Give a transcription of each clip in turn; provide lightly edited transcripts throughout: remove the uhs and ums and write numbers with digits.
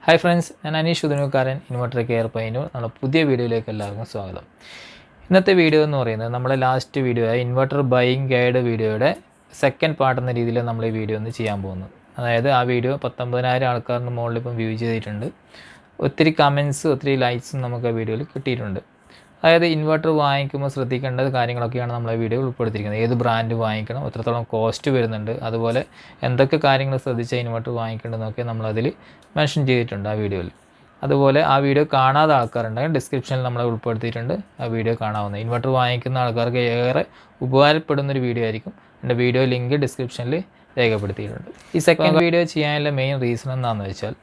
Hi friends, ഞാൻ Aneesh ഉദനുകാരൻ inverter care Payyanur. നമ്മുടെ പുതിയ വീഡിയോയിലേക്ക് എല്ലാവർക്കും സ്വാഗതം. ഇന്നത്തെ വീഡിയോ എന്ന് പറയുന്നത് നമ്മുടെ ലാസ്റ്റ് വീഡിയോ ആയ ഇൻവെർട്ടർ ബൈയിങ് ഗൈഡ് വീഡിയോയുടെ സെക്കൻഡ് പാർട്ട് എന്ന രീതിയിൽ നമ്മൾ ഈ വീഡിയോ ഒന്ന് ചെയ്യാൻ പോകുന്നത്. അതായത് ആ വീഡിയോ 19,000 ആൾക്കാരുടെ മുകളിൽ ഇപ്പം വ്യൂ ചെയ്തിട്ടുണ്ട്. ഒത്തിരി കമൻസ് ഒത്തിരി ലൈക്സും നമുക്ക് ആ വീഡിയോയിൽ കിട്ടിയിട്ടുണ്ട്. അതായത് ഇൻവെർട്ടർ വാങ്ങിക്കുമ്പോൾ ശ്രദ്ധിക്കേണ്ട കാര്യങ്ങളൊക്കെയാണ് നമ്മൾ വീഡിയോ ഉൾപ്പെടുത്തിയിരിക്കുന്നത്. ഏത് ബ്രാൻഡ് വാങ്ങിക്കണം, എത്രത്തോളം കോസ്റ്റ് വരുന്നുണ്ട്, അതുപോലെ എന്തൊക്കെ കാര്യങ്ങൾ ശ്രദ്ധിച്ചാൽ ഇൻവെർട്ടർ വാങ്ങിക്കേണ്ടതെന്നൊക്കെ നമ്മളതിൽ മെൻഷൻ ചെയ്തിട്ടുണ്ട് ആ വീഡിയോയിൽ. അതുപോലെ ആ വീഡിയോ കാണാത്ത ആൾക്കാരുണ്ടെങ്കിൽ ഡിസ്ക്രിപ്ഷനിൽ നമ്മൾ ഉൾപ്പെടുത്തിയിട്ടുണ്ട്, ആ വീഡിയോ കാണാവുന്നത്. ഇൻവെർട്ടർ വാങ്ങിക്കുന്ന ആൾക്കാർക്ക് ഏറെ ഉപകാരപ്പെടുന്നൊരു വീഡിയോ ആയിരിക്കും. എൻ്റെ വീഡിയോ ലിങ്ക് ഡിസ്ക്രിപ്ഷനിൽ രേഖപ്പെടുത്തിയിട്ടുണ്ട്. ഈ സെക്കൻഡ് വീഡിയോ ചെയ്യാനുള്ള മെയിൻ റീസൺ എന്താണെന്ന് വെച്ചാൽ,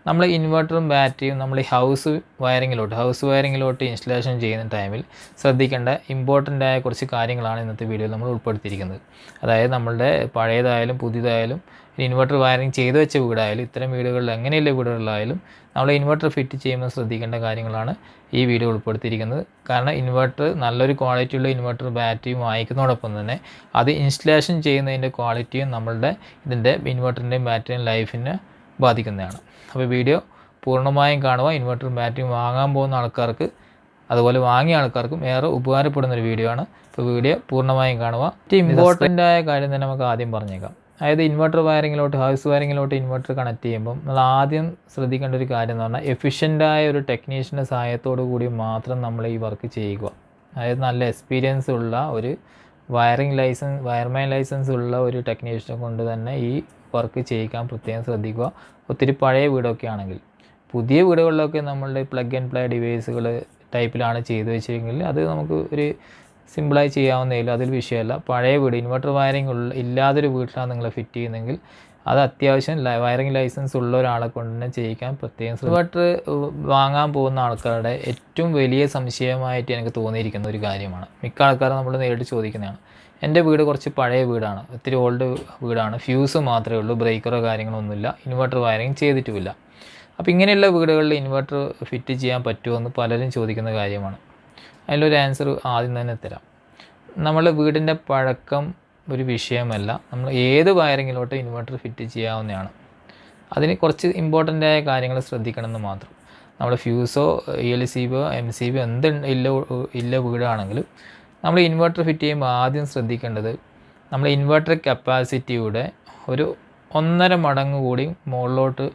നമ്മൾ ഇൻവെർട്ടറും ബാറ്ററിയും നമ്മൾ ഈ ഹൗസ് വയറിങ്ങിലോട്ട് ഇൻസ്റ്റലേഷൻ ചെയ്യുന്ന ടൈമിൽ ശ്രദ്ധിക്കേണ്ട ഇമ്പോർട്ടൻ്റ് ആയ കുറച്ച് കാര്യങ്ങളാണ് ഇന്നത്തെ വീഡിയോയിൽ നമ്മൾ ഉൾപ്പെടുത്തിയിരിക്കുന്നത്. അതായത് നമ്മളുടെ പഴയതായാലും പുതിയതായാലും ഇൻവെർട്ടർ വയറിങ് ചെയ്തു വെച്ച വീടായാലും ഇത്തരം വീടുകളിൽ എങ്ങനെയുള്ള വീടുകളിലായാലും നമ്മൾ ഇൻവെർട്ടർ ഫിറ്റ് ചെയ്യുമ്പോൾ ശ്രദ്ധിക്കേണ്ട കാര്യങ്ങളാണ് ഈ വീഡിയോ ഉൾപ്പെടുത്തിയിരിക്കുന്നത്. കാരണം ഇൻവെർട്ടർ നല്ലൊരു ക്വാളിറ്റിയുള്ള ഇൻവെർട്ടർ ബാറ്ററിയും വാങ്ങിക്കുന്നതോടൊപ്പം തന്നെ അത് ഇൻസ്റ്റലേഷൻ ചെയ്യുന്നതിൻ്റെ ക്വാളിറ്റിയും നമ്മളുടെ ഇതിൻ്റെ ഇൻവെർട്ടറിൻ്റെയും ബാറ്ററിയും ലൈഫിനെ ബാധിക്കുന്നതാണ്. അപ്പോൾ വീഡിയോ പൂർണ്ണമായും കാണുക. ഇൻവെർട്ടർ ബാറ്ററി വാങ്ങാൻ പോകുന്ന ആൾക്കാർക്ക് അതുപോലെ വാങ്ങിയ ആൾക്കാർക്കും ഏറെ ഉപകാരപ്പെടുന്നൊരു വീഡിയോ ആണ്. അപ്പോൾ വീഡിയോ പൂർണ്ണമായും കാണുക. ഇമ്പോർട്ടൻ്റ് ആയ കാര്യം തന്നെ നമുക്ക് ആദ്യം പറഞ്ഞേക്കാം. അതായത് ഇൻവെർട്ടർ ഹൗസ് വയറിങ്ങിലോട്ട് ഇൻവെർട്ടർ കണക്ട് ചെയ്യുമ്പം നമ്മൾ ആദ്യം ശ്രദ്ധിക്കേണ്ട ഒരു കാര്യം എന്ന് പറഞ്ഞാൽ എഫിഷ്യൻ്റായ ഒരു ടെക്നീഷ്യൻ്റെ സഹായത്തോടു കൂടി മാത്രം നമ്മൾ ഈ വർക്ക് ചെയ്യുക. അതായത് നല്ല എക്സ്പീരിയൻസ് ഉള്ള ഒരു വയർമാൻ ലൈസൻസ് ഉള്ള ഒരു ടെക്നീഷ്യനെ കൊണ്ട് തന്നെ ഈ വർക്ക് ചെയ്യിക്കാൻ പ്രത്യേകം ശ്രദ്ധിക്കുക. ഒത്തിരി പഴയ വീടൊക്കെ ആണെങ്കിൽ. പുതിയ വീടുകളിലൊക്കെ നമ്മളുടെ പ്ലഗ് ആൻഡ് പ്ലേ ഡിവൈസുകൾ ടൈപ്പിലാണ് ചെയ്തു വെച്ചെങ്കിൽ അത് നമുക്ക് ഒരു സിമ്പിളായി ചെയ്യാവുന്നതിൽ അതിൽ വിഷയമല്ല. പഴയ വീട് ഇൻവെർട്ടർ വയറിംഗ് ഇല്ലാതൊരു വീട്ടിലാണ് നിങ്ങൾ ഫിറ്റ് ചെയ്യുന്നതെങ്കിൽ അത് അത്യാവശ്യം വയറിംഗ് ലൈസൻസ് ഉള്ള ഒരാളെ കൊണ്ട് തന്നെ ചെയ്യിക്കാൻ പ്രത്യേകം. ഇൻവെർട്ടർ വാങ്ങാൻ പോകുന്ന ആൾക്കാരുടെ ഏറ്റവും വലിയ സംശയമായിട്ട് എനിക്ക് തോന്നിയിരിക്കുന്ന ഒരു കാര്യമാണ്. മിക്ക ആൾക്കാരും നമ്മൾ നേരിട്ട് ചോദിക്കുന്നതാണ്. എൻ്റെ വീട് കുറച്ച് പഴയ വീടാണ്, ഒത്തിരി ഓൾഡ് വീടാണ്, ഫ്യൂസ് മാത്രമേ ഉള്ളൂ, ബ്രേക്കറോ കാര്യങ്ങളൊന്നുമില്ല, ഇൻവെർട്ടർ വയറിങ് ചെയ്തിട്ടുമില്ല. അപ്പോൾ ഇങ്ങനെയുള്ള വീടുകളിൽ ഇൻവെർട്ടർ ഫിറ്റ് ചെയ്യാൻ പറ്റുമോ എന്ന് പലരും ചോദിക്കുന്ന കാര്യമാണ്. അതിലൊരു ആൻസർ ആദ്യം തന്നെ തരാം. നമ്മൾ വീടിൻ്റെ പഴക്കം ഒരു വിഷയമല്ല. നമ്മൾ ഏത് വയറിങ്ങിലോട്ട് ഇൻവെർട്ടർ ഫിറ്റ് ചെയ്യാവുന്നതാണ്. അതിന് കുറച്ച് ഇമ്പോർട്ടൻ്റ് ആയ കാര്യങ്ങൾ ശ്രദ്ധിക്കണമെന്ന് മാത്രം. നമ്മൾ ഫ്യൂസോ ELCBയോ MCBയോ എന്ത് ഇല്ല വീടാണെങ്കിലും നമ്മൾ ഇൻവെർട്ടർ ഫിറ്റ് ചെയ്യുമ്പോൾ ആദ്യം ശ്രദ്ധിക്കേണ്ടത് നമ്മൾ ഇൻവെർട്ടർ കപ്പാസിറ്റിയുടെ ഒരു 1.5 മടങ്ങ് കൂടി മുകളിലോട്ട്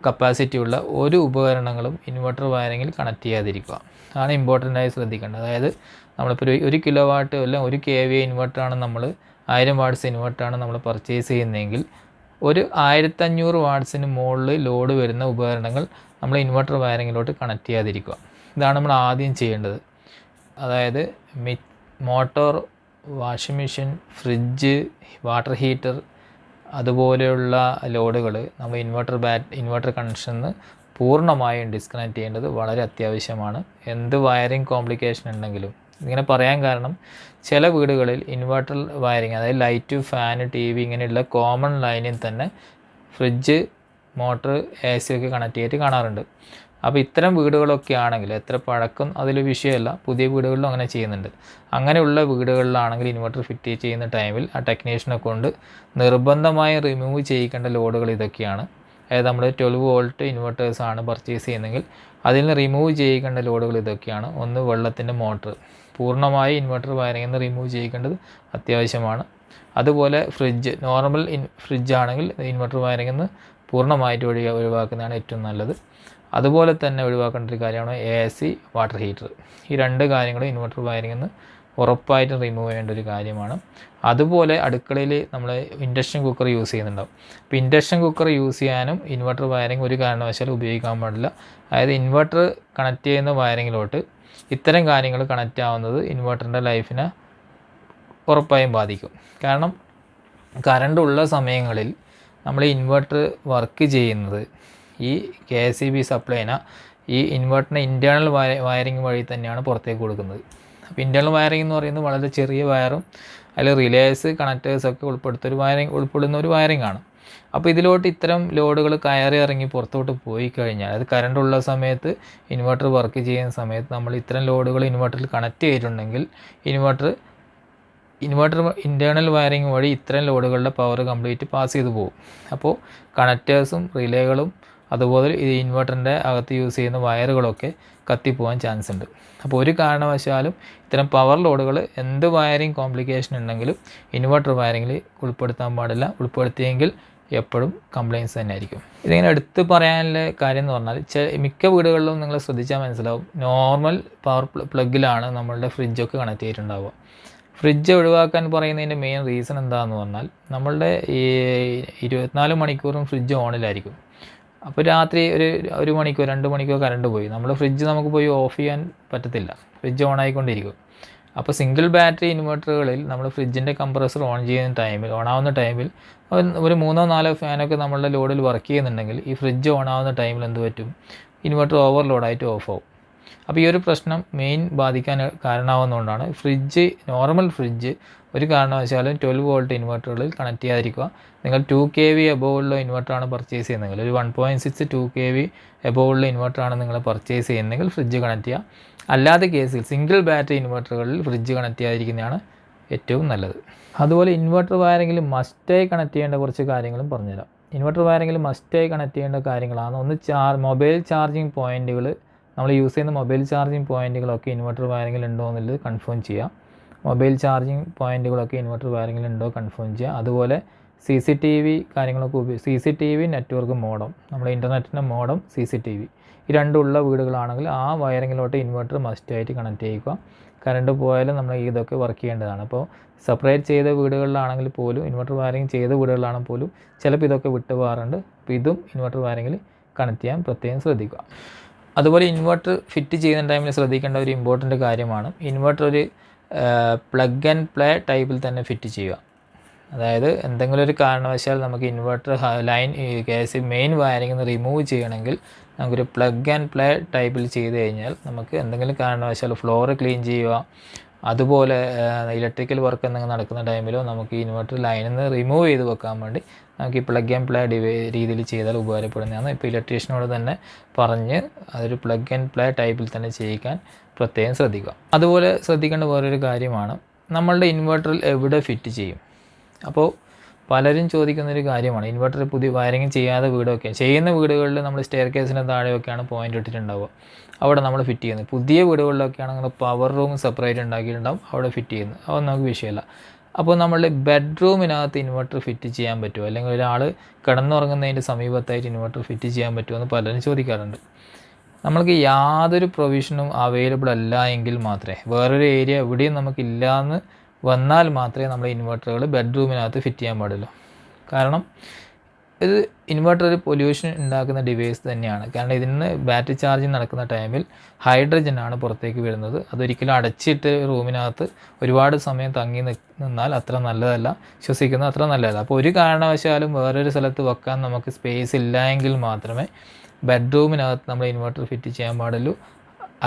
കപ്പാസിറ്റിയുള്ള ഒരു ഉപകരണങ്ങളും ഇൻവെർട്ടർ വയറിങ്ങിൽ കണക്ട് ചെയ്യാതിരിക്കുക. അതാണ് ഇമ്പോർട്ടൻ്റ് ആയി ശ്രദ്ധിക്കേണ്ടത്. അതായത് നമ്മളിപ്പോൾ 1 കിലോ വാട്ട് അല്ല 1 kVA ഇൻവെർട്ടറാണ് നമ്മൾ 1000 വാട്ട്സ് ഇൻവെർട്ടറാണ് നമ്മൾ പർച്ചേസ് ചെയ്യുന്നതെങ്കിൽ ഒരു 1500 വാട്ട്സിന് മുകളിൽ ലോഡ് വരുന്ന ഉപകരണങ്ങൾ നമ്മൾ ഇൻവെർട്ടർ വയറിങ്ങിലോട്ട് കണക്ട് ചെയ്യാതിരിക്കുക. ഇതാണ് നമ്മൾ ആദ്യം ചെയ്യേണ്ടത്. അതായത് motor, washing machine, fridge, water heater അതുപോലെയുള്ള ലോഡുകൾ നമ്മൾ ഇൻവെർട്ടർ കണക്ഷന് പൂർണ്ണമായും ഡിസ്കണക്ട് ചെയ്യേണ്ടത് വളരെ അത്യാവശ്യമാണ്. എന്ത് വയറിംഗ് കോംപ്ലിക്കേഷൻ ഉണ്ടെങ്കിലും. ഇങ്ങനെ പറയാൻ കാരണം ചില വീടുകളിൽ ഇൻവെർട്ടർ വയറിങ് അതായത് ലൈറ്റ്, ഫാൻ, TV ഇങ്ങനെയുള്ള കോമൺ ലൈനിൽ തന്നെ ഫ്രിഡ്ജ്, മോട്ടർ, AC ഒക്കെ കണക്ട് ചെയ്തിട്ട് കാണാറുണ്ട്. അപ്പോൾ ഇത്തരം വീടുകളൊക്കെ ആണെങ്കിൽ എത്ര പഴക്കം അതിൽ വിഷയമല്ല, പുതിയ വീടുകളിലും അങ്ങനെ ചെയ്യുന്നുണ്ട്. അങ്ങനെയുള്ള വീടുകളിലാണെങ്കിൽ ഇൻവെർട്ടർ ഫിറ്റ് ചെയ്യുന്ന ടൈമിൽ ആ ടെക്നീഷ്യനെ കൊണ്ട് നിർബന്ധമായി റിമൂവ് ചെയ്യിക്കേണ്ട ലോഡുകൾ ഇതൊക്കെയാണ്. അതായത് നമ്മൾ 12 വോൾട്ട് ഇൻവെർട്ടേഴ്സാണ് പർച്ചേസ് ചെയ്യുന്നതെങ്കിൽ അതിൽ നിന്ന് റിമൂവ് ചെയ്യിക്കേണ്ട ലോഡുകൾ ഇതൊക്കെയാണ്. ഒന്ന്, വെള്ളത്തിൻ്റെ മോട്ടർ പൂർണ്ണമായി ഇൻവെർട്ടർ വയറിങ്ങിൽ നിന്ന് റിമൂവ് ചെയ്യിക്കേണ്ടത് അത്യാവശ്യമാണ്. അതുപോലെ ഫ്രിഡ്ജ്, നോർമൽ ഫ്രിഡ്ജ് ആണെങ്കിൽ ഇൻവെർട്ടർ വയറിങ്ങിൽ നിന്ന് പൂർണ്ണമായിട്ട് ഒഴിവാക്കുന്നതാണ് ഏറ്റവും നല്ലത്. അതുപോലെ തന്നെ ഒഴിവാക്കേണ്ട ഒരു കാര്യമാണ് AC, വാട്ടർ ഹീറ്റർ. ഈ 2 കാര്യങ്ങളും ഇൻവെർട്ടർ വയറിങ്ങിൽ നിന്ന് ഉറപ്പായിട്ടും റിമൂവ് ചെയ്യേണ്ട ഒരു കാര്യമാണ്. അതുപോലെ അടുക്കളയിൽ നമ്മൾ ഇൻഡക്ഷൻ കുക്കർ യൂസ് ചെയ്യുന്നുണ്ടാവും. അപ്പോൾ ഇൻഡക്ഷൻ കുക്കർ യൂസ് ചെയ്യാനും ഇൻവെർട്ടർ വയറിങ് ഒരു കാരണവശാലും ഉപയോഗിക്കാൻ പാടില്ല. അതായത് ഇൻവെർട്ടർ കണക്ട് ചെയ്യുന്ന വയറിങ്ങിലോട്ട് ഇത്തരം കാര്യങ്ങൾ കണക്റ്റ് ആവുന്നത് ഇൻവെർട്ടറിൻ്റെ ലൈഫിനെ ഉറപ്പായും ബാധിക്കും. കാരണം കറണ്ട് ഉള്ള സമയങ്ങളിൽ നമ്മൾ ഇൻവെർട്ടർ വർക്ക് ചെയ്യുന്നത് ഈ KSEB സപ്ലൈന ഈ ഇൻവെർട്ടറിൻ്റെ ഇൻറ്റേർണൽ വയറിങ് വഴി തന്നെയാണ് പുറത്തേക്ക് കൊടുക്കുന്നത്. അപ്പോൾ ഇൻറ്റേർണൽ വയറിംഗ് എന്ന് പറയുന്നത് വളരെ ചെറിയ വയറും അതിൽ റിലേസ്, കണക്റ്റേഴ്സൊക്കെ ഉൾപ്പെടുന്ന ഒരു വയറിംഗ് ആണ്. അപ്പോൾ ഇതിലോട്ട് ഇത്തരം ലോഡുകൾ കയറി ഇറങ്ങി പുറത്തോട്ട് പോയി കഴിഞ്ഞാൽ, അത് കറണ്ട് ഉള്ള സമയത്ത് ഇൻവെർട്ടർ വർക്ക് ചെയ്യുന്ന സമയത്ത് നമ്മൾ ഇത്തരം ലോഡുകൾ ഇൻവെർട്ടറിൽ കണക്ട് ചെയ്തിട്ടുണ്ടെങ്കിൽ ഇൻവെർട്ടർ ഇൻറ്റേർണൽ വയറിംഗ് വഴി ഇത്തരം ലോഡുകളുടെ പവർ കംപ്ലീറ്റ് പാസ് ചെയ്ത് പോകും. അപ്പോൾ കണക്റ്റേഴ്സും റിലേകളും അതുപോലെ ഈ ഇൻവെർട്ടറിൻ്റെ അകത്ത് യൂസ് ചെയ്യുന്ന വയറുകളൊക്കെ കത്തിപ്പോകാൻ ചാൻസ് ഉണ്ട്. അപ്പോൾ ഒരു കാരണവശാലും ഇത്തരം പവർ ലോഡുകൾ എന്ത് വയറിങ് കോംപ്ലിക്കേഷൻ ഉണ്ടെങ്കിലും ഇൻവെർട്ടർ വയറിങ്ങിൽ ഉൾപ്പെടുത്താൻ പാടില്ല. ഉൾപ്പെടുത്തിയെങ്കിൽ എപ്പോഴും കംപ്ലയിൻസ് തന്നെ ആയിരിക്കും. ഇതിങ്ങനെ എടുത്ത് പറയാനുള്ള കാര്യം എന്ന് പറഞ്ഞാൽ മിക്ക വീടുകളിലും നിങ്ങൾ ശ്രദ്ധിച്ചാൽ മനസ്സിലാവും, നോർമൽ പവർ പ്ലഗിലാണ് നമ്മളുടെ ഫ്രിഡ്ജൊക്കെ കണക്ട് ചെയ്തിട്ടുണ്ടാവുക. ഫ്രിഡ്ജ് ഒഴിവാക്കാൻ പറയുന്നതിൻ്റെ മെയിൻ റീസൺ എന്താണെന്ന് പറഞ്ഞാൽ നമ്മളുടെ ഈ 24 മണിക്കൂറും ഫ്രിഡ്ജ് ഓണിലായിരിക്കും. അപ്പോൾ രാത്രി ഒരു മണിക്കൂർ 2 മണിക്കൂർ കറണ്ട് പോയി, നമ്മൾ ഫ്രിഡ്ജ് നമുക്ക് പോയി ഓഫ് ചെയ്യാൻ പറ്റത്തില്ല, ഫ്രിഡ്ജ് ഓൺ ആയിക്കൊണ്ടിരിക്കും. അപ്പോൾ സിംഗിൾ ബാറ്ററി ഇൻവെർട്ടറുകളിൽ നമ്മൾ ഫ്രിഡ്ജിൻ്റെ കംപ്രസർ ഓണാവുന്ന ടൈമിൽ ഒരു 3-4 ഫാനൊക്കെ നമ്മളുടെ ലോഡിൽ വർക്ക് ചെയ്യുന്നുണ്ടെങ്കിൽ ഈ ഫ്രിഡ്ജ് ഓണാവുന്ന ടൈമിൽ എന്ത് പറ്റും, ഇൻവെർട്ടർ ഓവർലോഡായിട്ട് ഓഫ് ആവും. അപ്പോൾ ഈ ഒരു പ്രശ്നം മെയിൻ ബാധിക്കാൻ കാരണമാവുന്നതുകൊണ്ടാണ് ഫ്രിഡ്ജ്, നോർമൽ ഫ്രിഡ്ജ് ഒരു കാരണവശാലും 12 വോൾട്ട് ഇൻവെർട്ടറുകളിൽ കണക്ട് ചെയ്യാതിരിക്കുക. നിങ്ങൾ 2 kV എബോവ് ഉള്ള ഇൻവെർട്ടറാണ് പർച്ചേസ് ചെയ്യുന്നതെങ്കിൽ, ഒരു 1.6 2 kV എബോവ് ഉള്ള ഇൻവെർട്ടറാണ് നിങ്ങൾ പർച്ചേസ് ചെയ്യുന്നതെങ്കിൽ ഫ്രിഡ്ജ് കണക്ട് ചെയ്യുക. അല്ലാത്ത കേസിൽ സിംഗിൾ ബാറ്ററി ഇൻവെർട്ടറുകളിൽ ഫ്രിഡ്ജ് കണക്ട് ചെയ്യാതിരിക്കുന്നതാണ് ഏറ്റവും നല്ലത്. അതുപോലെ ഇൻവെർട്ടർ വയറിങ്ങിൽ മസ്റ്റായി കണക്ട് ചെയ്യേണ്ട കുറച്ച് കാര്യങ്ങളും പറഞ്ഞുതരാം. ഇൻവെർട്ടർ വയറിങ്ങിൽ മസ്റ്റായി കണക്ട് ചെയ്യേണ്ട കാര്യങ്ങളാണ്. ഒന്ന്, മൊബൈൽ ചാർജിങ് പോയിൻറ്റുകൾ, നമ്മൾ യൂസ് ചെയ്യുന്ന മൊബൈൽ ചാർജിങ് പോയിൻറ്റുകളൊക്കെ ഇൻവെർട്ടർ വയറിങ്ങിൽ ഉണ്ടോ എന്നുള്ളത് കൺഫേം ചെയ്യുക. മൊബൈൽ ചാർജിങ് പോയിൻറ്റുകളൊക്കെ ഇൻവെർട്ടർ വയറിങ്ങിൽ ഉണ്ടോ കൺഫേം ചെയ്യുക. അതുപോലെ CCTV കാര്യങ്ങളൊക്കെ CCTV നെറ്റ്വർക്ക് മോഡം, നമ്മുടെ ഇൻ്റർനെറ്റിൻ്റെ മോഡം CCTV, ഈ രണ്ടുള്ള വീടുകളാണെങ്കിൽ ആ വയറിങ്ങിലോട്ട് ഇൻവെർട്ടർ മസ്റ്റായിട്ട് കണക്ട് ചെയ്യുക. കറണ്ട് പോയാലും നമ്മൾ ഇതൊക്കെ വർക്ക് ചെയ്യേണ്ടതാണ്. അപ്പോൾ സെപ്പറേറ്റ് ചെയ്ത വീടുകളിലാണെങ്കിൽ പോലും, ഇൻവെർട്ടർ വയറിങ് ചെയ്ത വീടുകളിലാണെങ്കിൽ പോലും ചിലപ്പോൾ ഇതൊക്കെ വിട്ടു പോകാറുണ്ട്. അപ്പോൾ ഇതും ഇൻവെർട്ടർ വയറിങ്ങിൽ കണക്ട് ചെയ്യാൻ പ്രത്യേകം ശ്രദ്ധിക്കുക. അതുപോലെ ഇൻവെർട്ടർ ഫിറ്റ് ചെയ്യുന്ന ടൈമിൽ ശ്രദ്ധിക്കേണ്ട ഒരു ഇമ്പോർട്ടൻ്റ് കാര്യമാണ്, ഇൻവെർട്ടർ ഒരു പ്ലഗ് ആൻഡ് പ്ലേ ടൈപ്പിൽ തന്നെ ഫിറ്റ് ചെയ്യുക. അതായത് എന്തെങ്കിലും ഒരു കാരണവശാൽ നമുക്ക് ഇൻവെർട്ടർ ലൈൻ മെയിൻ വയറിംഗ് നിന്ന് റിമൂവ് ചെയ്യണമെങ്കിൽ നമുക്കൊരു പ്ലഗ് ആൻഡ് പ്ലേ ടൈപ്പിൽ ചെയ്ത് കഴിഞ്ഞാൽ നമുക്ക് എന്തെങ്കിലും കാരണവശാൽ ഫ്ലോർ ക്ലീൻ ചെയ്യുക, അതുപോലെ ഇലക്ട്രിക്കൽ വർക്ക് എന്തെങ്കിലും നടക്കുന്ന ടൈമിലോ നമുക്ക് ഈ ഇൻവെർട്ടർ ലൈനിൽ നിന്ന് റിമൂവ് ചെയ്ത് വെക്കാൻ വേണ്ടി നമുക്ക് ഈ പ്ലഗ് ആൻഡ് പ്ലേ രീതിയിൽ ചെയ്താൽ ഉപകാരപ്പെടുന്നതാണ്. ഇപ്പോൾ ഇലക്ട്രീഷ്യനോട് തന്നെ പറഞ്ഞ് അതൊരു പ്ലഗ് ആൻഡ് പ്ലേ ടൈപ്പിൽ തന്നെ ചെയ്യിക്കാൻ പ്രത്യേകം ശ്രദ്ധിക്കുക. അതുപോലെ ശ്രദ്ധിക്കേണ്ട വേറൊരു കാര്യമാണ്, നമ്മളുടെ ഇൻവെർട്ടറിൽ എവിടെ ഫിറ്റ് ചെയ്യും. അപ്പോൾ പലരും ചോദിക്കുന്നൊരു കാര്യമാണ്, ഇൻവെർട്ടർ പുതിയ വയറിങ് ചെയ്യാതെ വീടൊക്കെ ചെയ്യുന്ന വീടുകളിൽ നമ്മൾ സ്റ്റെയർ കേസിന് താഴെയൊക്കെയാണ് പോയിൻ്റ് ഇട്ടിട്ടുണ്ടാവുക, അവിടെ നമ്മൾ ഫിറ്റ് ചെയ്യുന്നത്. പുതിയ വീടുകളിലൊക്കെയാണ് നിങ്ങൾ പവർ റൂം സെപ്പറേറ്റ് ഉണ്ടാക്കിയിട്ടുണ്ടാവും, അവിടെ ഫിറ്റ് ചെയ്യുന്നത്, അതൊന്നും നമുക്ക് വിഷയമല്ല. അപ്പോൾ നമ്മളുടെ ബെഡ്റൂമിനകത്ത് ഇൻവെർട്ടർ ഫിറ്റ് ചെയ്യാൻ പറ്റുമോ, അല്ലെങ്കിൽ ഒരാൾ കിടന്നുറങ്ങുന്നതിൻ്റെ സമീപത്തായിട്ട് ഇൻവെർട്ടർ ഫിറ്റ് ചെയ്യാൻ പറ്റുമോ എന്ന് പലരും ചോദിക്കാറുണ്ട്. നമ്മൾക്ക് യാതൊരു പ്രൊവിഷനും അവൈലബിൾ അല്ല എങ്കിൽ മാത്രമേ, വേറൊരു ഏരിയ എവിടെയും നമുക്കില്ല എന്ന് വന്നാൽ മാത്രമേ നമ്മൾ ഇൻവെർട്ടറുകൾ ബെഡ്റൂമിനകത്ത് ഫിറ്റ് ചെയ്യാൻ പാടുള്ളൂ. കാരണം ഇത് ഇൻവെർട്ടർ ഒരു പൊല്യൂഷൻ ഉണ്ടാക്കുന്ന ഡിവൈസ് തന്നെയാണ്. കാരണം ഇതിന് ബാറ്ററി ചാർജിങ് നടക്കുന്ന ടൈമിൽ ഹൈഡ്രജനാണ് പുറത്തേക്ക് വരുന്നത്. അതൊരിക്കലും അടച്ചിട്ട് റൂമിനകത്ത് ഒരുപാട് സമയം തങ്ങി നിന്നാൽ അത്ര നല്ലതല്ല, ശ്വസിക്കുന്നത് അത്ര നല്ലതല്ല. അപ്പോൾ ഒരു കാരണവശാലും വേറൊരു സ്ഥലത്ത് വെക്കാൻ നമുക്ക് സ്പേസ് ഇല്ല എങ്കിൽ മാത്രമേ ബെഡ്റൂമിനകത്ത് നമ്മൾ ഇൻവെർട്ടർ ഫിറ്റ് ചെയ്യാൻ പാടുള്ളൂ.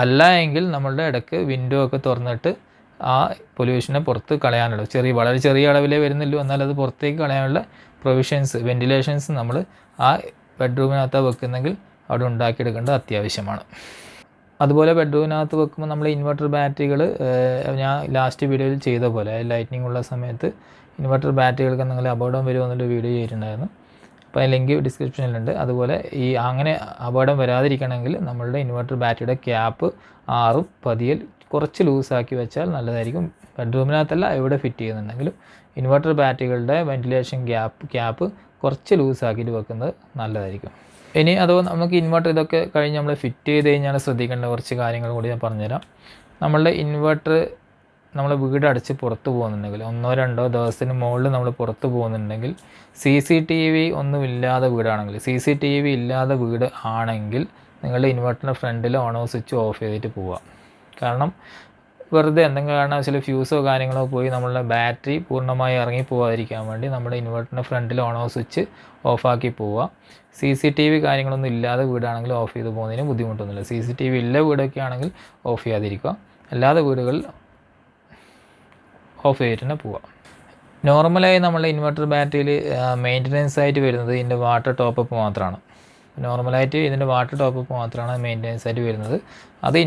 അല്ല എങ്കിൽ നമ്മളുടെ ഇടയ്ക്ക് വിൻഡോ ഒക്കെ തുറന്നിട്ട് ആ പൊല്യൂഷനെ പുറത്ത് കളയാനുള്ള, വളരെ ചെറിയ അളവിലേ വരുന്നുള്ളൂ, എന്നാൽ അത് പുറത്തേക്ക് കളയാനുള്ള പ്രൊവിഷൻസ്, വെൻറ്റിലേഷൻസ് നമ്മൾ ആ ബെഡ്റൂമിനകത്ത് വെക്കുന്നെങ്കിൽ അവിടെ ഉണ്ടാക്കിയെടുക്കേണ്ടത് അത്യാവശ്യമാണ്. അതുപോലെ ബെഡ്റൂമിനകത്ത് വെക്കുമ്പോൾ നമ്മൾ ഇൻവെർട്ടർ ബാറ്ററികൾ, ഞാൻ ലാസ്റ്റ് വീഡിയോയിൽ ചെയ്ത പോലെ ലൈറ്റ്നിങ് ഉള്ള സമയത്ത് ഇൻവെർട്ടർ ബാറ്ററികൾക്ക് എന്തെങ്കിലും അപകടം വരുമോ എന്നൊരു വീഡിയോ ചെയ്തിട്ടുണ്ടായിരുന്നു. അപ്പോൾ അതിന് ലിങ്ക് ഡിസ്ക്രിപ്ഷനിലുണ്ട്. അതുപോലെ അങ്ങനെ അപകടം വരാതിരിക്കണമെങ്കിൽ നമ്മളുടെ ഇൻവെർട്ടർ ബാറ്ററിയുടെ ക്യാപ്പ് 6 പതിയിൽ കുറച്ച് ലൂസാക്കി വെച്ചാൽ നല്ലതായിരിക്കും. ബെഡ്റൂമിനകത്തല്ല എവിടെ ഫിറ്റ് ചെയ്യുന്നുണ്ടെങ്കിലും ഇൻവെർട്ടർ ബാറ്ററികളുടെ വെൻറ്റിലേഷൻ ക്യാപ്പ് കുറച്ച് ലൂസാക്കിയിട്ട് വെക്കുന്നത് നല്ലതായിരിക്കും. ഇനി അഥവാ നമുക്ക് ഇൻവെർട്ടർ ഇതൊക്കെ കഴിഞ്ഞ് നമ്മൾ ഫിറ്റ് ചെയ്ത് കഴിഞ്ഞാൽ ശ്രദ്ധിക്കേണ്ട കുറച്ച് കാര്യങ്ങൾ കൂടി ഞാൻ പറഞ്ഞുതരാം. നമ്മളുടെ ഇൻവെർട്ടർ നമ്മൾ വീട് അടച്ച് പുറത്ത് പോകുന്നുണ്ടെങ്കിൽ, 1-2 ദിവസത്തിന് മുകളിൽ നമ്മൾ പുറത്ത് പോകുന്നുണ്ടെങ്കിൽ, CCTV ഒന്നുമില്ലാതെ വീടാണെങ്കിൽ, CCTV ഇല്ലാതെ വീട് ആണെങ്കിൽ നിങ്ങളുടെ ഇൻവെർട്ടറിൻ്റെ ഫ്രണ്ടിൽ ഓൺ ഓഫ് സ്വിച്ച് ഓഫ് ചെയ്തിട്ട് പോവുക. കാരണം വെറുതെ എന്തെങ്കിലും കാരണവശാൽ ഫ്യൂസോ കാര്യങ്ങളോ പോയി നമ്മളുടെ ബാറ്ററി പൂർണ്ണമായി ഇറങ്ങി പോകാതിരിക്കാൻ വേണ്ടി നമ്മുടെ ഇൻവെർട്ടറിൻ്റെ ഫ്രണ്ടിൽ ഓൺ ഓഫ് സ്വിച്ച് ഓഫാക്കി പോവുക. CCTV കാര്യങ്ങളൊന്നും ഇല്ലാതെ വീടാണെങ്കിൽ ഓഫ് ചെയ്ത് പോകുന്നതിന് ബുദ്ധിമുട്ടൊന്നുമില്ല. CCTV ഉള്ള വീടൊക്കെ ആണെങ്കിൽ ഓഫ് ചെയ്യാതിരിക്കുക, അല്ലാതെ വീടുകളിൽ ഓഫ് ചെയ്തിട്ട് തന്നെ പോവുക. നോർമലായി നമ്മളുടെ ഇൻവെർട്ടർ ബാറ്ററിയിൽ മെയിൻ്റനൻസ് ആയിട്ട് വരുന്നത് ഇതിൻ്റെ വാട്ടർ ടോപ്പപ്പ് മാത്രമാണ്. നോർമലായിട്ട് ഇതിൻ്റെ വാട്ടർ ടോപ്പപ്പ് മാത്രമാണ് മെയിൻ്റനൻസ് ആയിട്ട് വരുന്നത്. അത്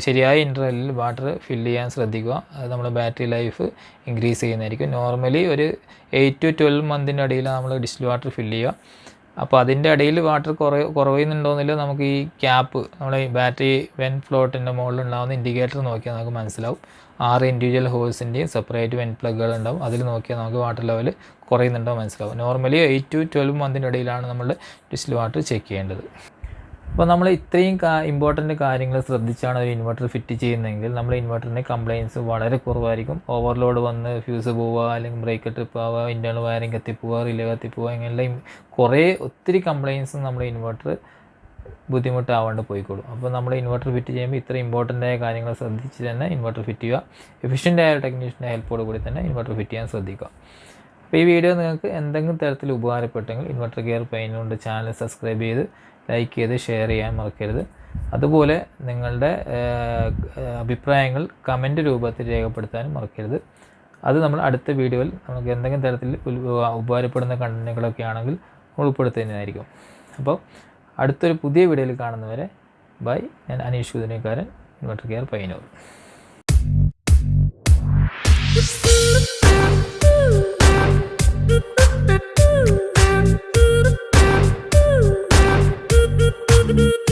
ശരിയായ ഇൻ്റർവെല്ലിൽ വാട്ടർ ഫില്ല് ചെയ്യാൻ ശ്രദ്ധിക്കുക. അത് നമ്മുടെ ബാറ്ററി ലൈഫ് ഇൻക്രീസ് ചെയ്യുന്നതായിരിക്കും. നോർമലി ഒരു 8 to 12 മന്തിൻ്റെ ഇടയിൽ നമ്മൾ ഡിസ്റ്റിൽ വാട്ടർ ഫില്ല് ചെയ്യുക. അപ്പോൾ അതിൻ്റെ ഇടയിൽ വാട്ടർ കുറയുന്നുണ്ടോയെന്നില്ല നമുക്ക് ഈ ക്യാപ്പ് നമ്മുടെ ഈ ബാറ്ററി വെൻ ഫ്ലോട്ടിൻ്റെ മുകളിലുണ്ടാകുന്ന ഇൻഡിക്കേറ്റർ നോക്കിയാൽ നമുക്ക് മനസ്സിലാവും. 6 ഇൻഡിവിജ്വൽ ഹോഴ്സിൻ്റെയും സെപ്പറേറ്റ് വെൻ പ്ലഗുകൾ ഉണ്ടാവും. അതിൽ നോക്കിയാൽ നമുക്ക് വാട്ടർ ലെവൽ കുറയുന്നുണ്ടോ മനസ്സിലാവും. നോർമലി 8 to 12 മന്തിൻ്റെ ഇടയിലാണ് നമ്മൾ ഡിസ്റ്റിൽ വാട്ടർ ചെക്ക് ചെയ്യേണ്ടത്. അപ്പോൾ നമ്മൾ ഇത്രയും ഇമ്പോർട്ടൻ്റ് കാര്യങ്ങൾ ശ്രദ്ധിച്ചാണ് ഒരു ഇൻവെർട്ടർ ഫിറ്റ് ചെയ്യുന്നതെങ്കിൽ നമ്മുടെ ഇൻവെർട്ടറിൻ്റെ കംപ്ലയിൻസ് വളരെ കുറവായിരിക്കും. ഓവർലോഡ് വന്ന് ഫ്യൂസ് പോവുക, അല്ലെങ്കിൽ ബ്രേക്ക് ട്രിപ്പ് ആവുക, ഇൻറ്റേർണൽ വയറിംഗ് കത്തിപ്പോവുക, റിലേ കത്തിപ്പോവുക, ഇങ്ങനെയുള്ള ഒത്തിരി കംപ്ലയിൻസ് നമ്മുടെ ഇൻവെർട്ടർ ബുദ്ധിമുട്ടാവാണ്ട് പോയിക്കോളും. അപ്പോൾ നമ്മൾ ഇൻവെർട്ടർ ഫിറ്റ് ചെയ്യുമ്പോൾ ഇത്ര ഇമ്പോർട്ടൻ്റ് ആയ കാര്യങ്ങൾ ശ്രദ്ധിച്ച് തന്നെ ഇൻവെർട്ടർ ഫിറ്റ് ചെയ്യുക. എഫിഷ്യൻ്റ് ആയ ടെക്നീഷ്യൻ്റെ ഹെൽപ്പോട് കൂടി തന്നെ ഇൻവെർട്ടർ ഫിറ്റ് ചെയ്യാൻ ശ്രദ്ധിക്കുക. അപ്പോൾ ഈ വീഡിയോ നിങ്ങൾക്ക് എന്തെങ്കിലും തരത്തിൽ ഉപകാരപ്പെട്ടെങ്കിൽ inverter care Payyanur channel subscribe ചെയ്ത് ലൈക്ക് ചെയ്ത് ഷെയർ ചെയ്യാൻ മറക്കരുത്. അതുപോലെ നിങ്ങളുടെ അഭിപ്രായങ്ങൾ കമൻറ്റ് രൂപത്തിൽ രേഖപ്പെടുത്താനും മറക്കരുത്. അത് നമ്മൾ അടുത്ത വീഡിയോയിൽ നമുക്ക് എന്തെങ്കിലും തരത്തിൽ ഉപകാരപ്പെടുന്ന കണ്ടന്റുകളൊക്കെ ആണെങ്കിൽ ഉൾപ്പെടുത്തുന്നതായിരിക്കും. അപ്പോൾ അടുത്തൊരു പുതിയ വീഡിയോയിൽ കാണുന്നവരെ ബൈ. ഞാൻ Aneesh Kuthirakkaran, inverter care Payyanur. Thank you.